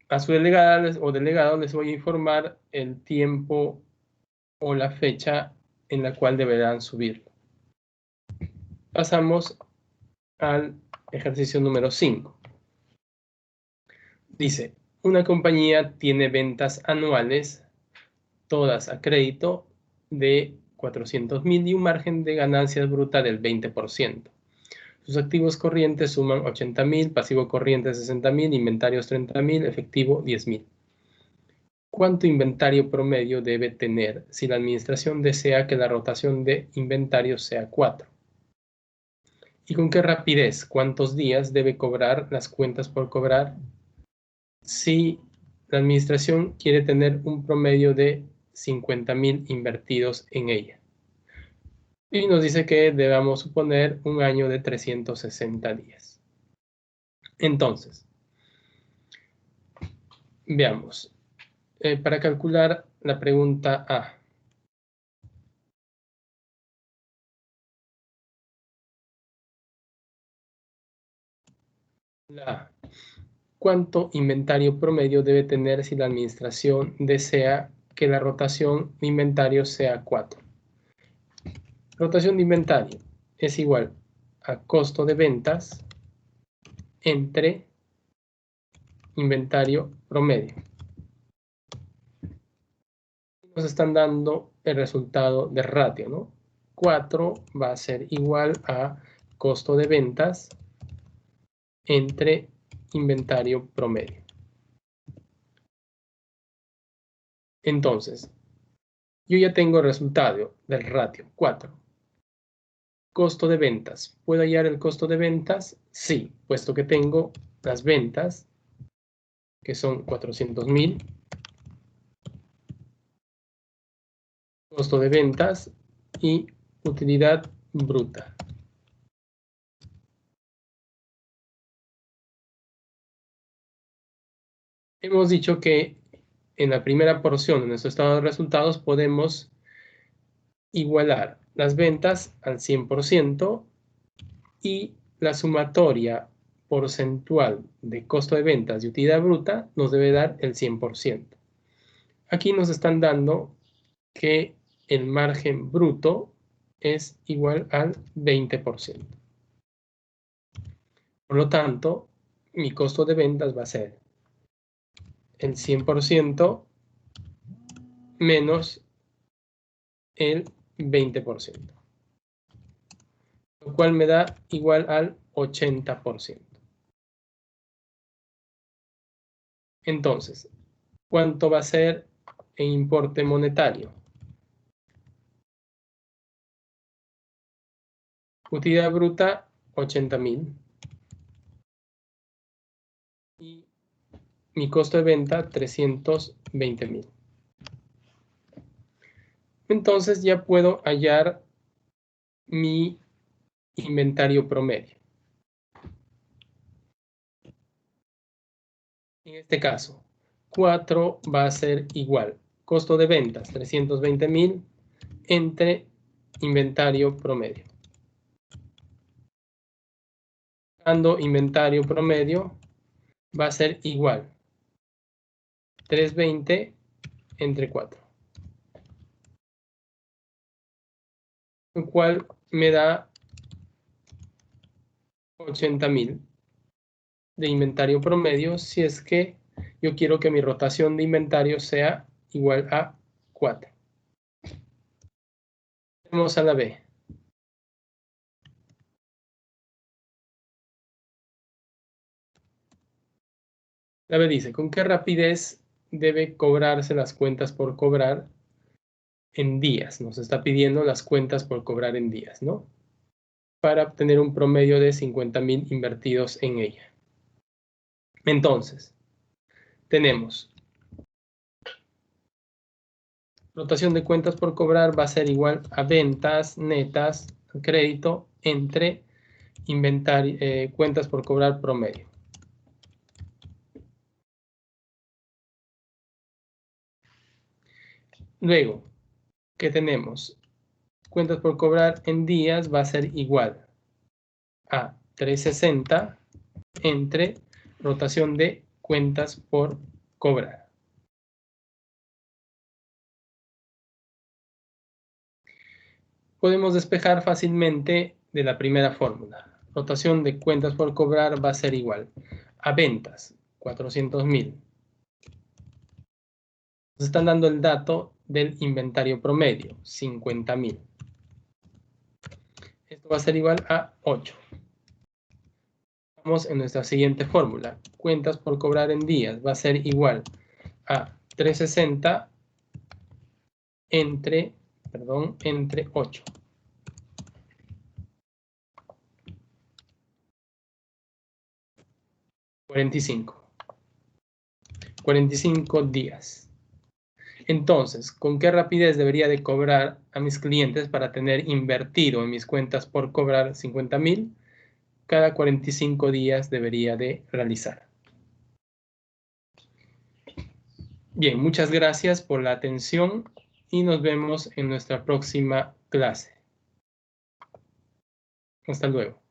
A su delegada o delegado les voy a informar el tiempo o la fecha en la cual deberán subirlo. Pasamos al ejercicio número 5. Dice, una compañía tiene ventas anuales, todas a crédito, de 400.000 y un margen de ganancias bruta del 20%. Sus activos corrientes suman 80.000, pasivo corriente 60.000, inventarios 30.000, efectivo 10.000. ¿Cuánto inventario promedio debe tener si la administración desea que la rotación de inventarios sea 4? ¿Y con qué rapidez? ¿Cuántos días debe cobrar las cuentas por cobrar si la administración quiere tener un promedio de 50.000 invertidos en ella? Y nos dice que debamos suponer un año de 360 días. Entonces, veamos. Para calcular la pregunta A. La A. ¿Cuánto inventario promedio debe tener si la administración desea que la rotación de inventario sea 4? Rotación de inventario es igual a costo de ventas entre inventario promedio. Nos están dando el resultado de ratio, ¿no? 4 va a ser igual a costo de ventas entre inventario promedio. Entonces, yo ya tengo el resultado del ratio 4. Costo de ventas. ¿Puedo hallar el costo de ventas? Sí, puesto que tengo las ventas, que son 400.000. Costo de ventas y utilidad bruta. Hemos dicho que en la primera porción de nuestro estado de resultados podemos igualar las ventas al 100% y la sumatoria porcentual de costo de ventas y utilidad bruta nos debe dar el 100%. Aquí nos están dando que el margen bruto es igual al 20%. Por lo tanto, mi costo de ventas va a ser el 100% menos el 20%, lo cual me da igual al 80%. Entonces, ¿cuánto va a ser en importe monetario? Utilidad bruta, 80.000. Y mi costo de venta, 320.000. Entonces ya puedo hallar mi inventario promedio. En este caso, 4 va a ser igual. Costo de ventas, 320.000 entre inventario promedio. Dando inventario promedio va a ser igual. 320 entre 4. Lo cual me da 80.000 de inventario promedio si es que yo quiero que mi rotación de inventario sea igual a 4. Vamos a la B. La B dice, ¿con qué rapidez debe cobrarse las cuentas por cobrar en días? Nos está pidiendo las cuentas por cobrar en días, ¿no? Para obtener un promedio de 50.000 invertidos en ella. Entonces, tenemos rotación de cuentas por cobrar va a ser igual a ventas netas, crédito, entre inventario, cuentas por cobrar promedio. Luego, ¿qué tenemos? Cuentas por cobrar en días va a ser igual a 360 entre rotación de cuentas por cobrar. Podemos despejar fácilmente de la primera fórmula. Rotación de cuentas por cobrar va a ser igual a ventas, 400.000. Nos están dando el dato del inventario promedio, 50.000. Esto va a ser igual a 8. Vamos en nuestra siguiente fórmula. Cuentas por cobrar en días va a ser igual a 360 entre 8. 45 días. Entonces, ¿con qué rapidez debería de cobrar a mis clientes para tener invertido en mis cuentas por cobrar 50.000? Cada 45 días debería de realizar. Bien, muchas gracias por la atención y nos vemos en nuestra próxima clase. Hasta luego.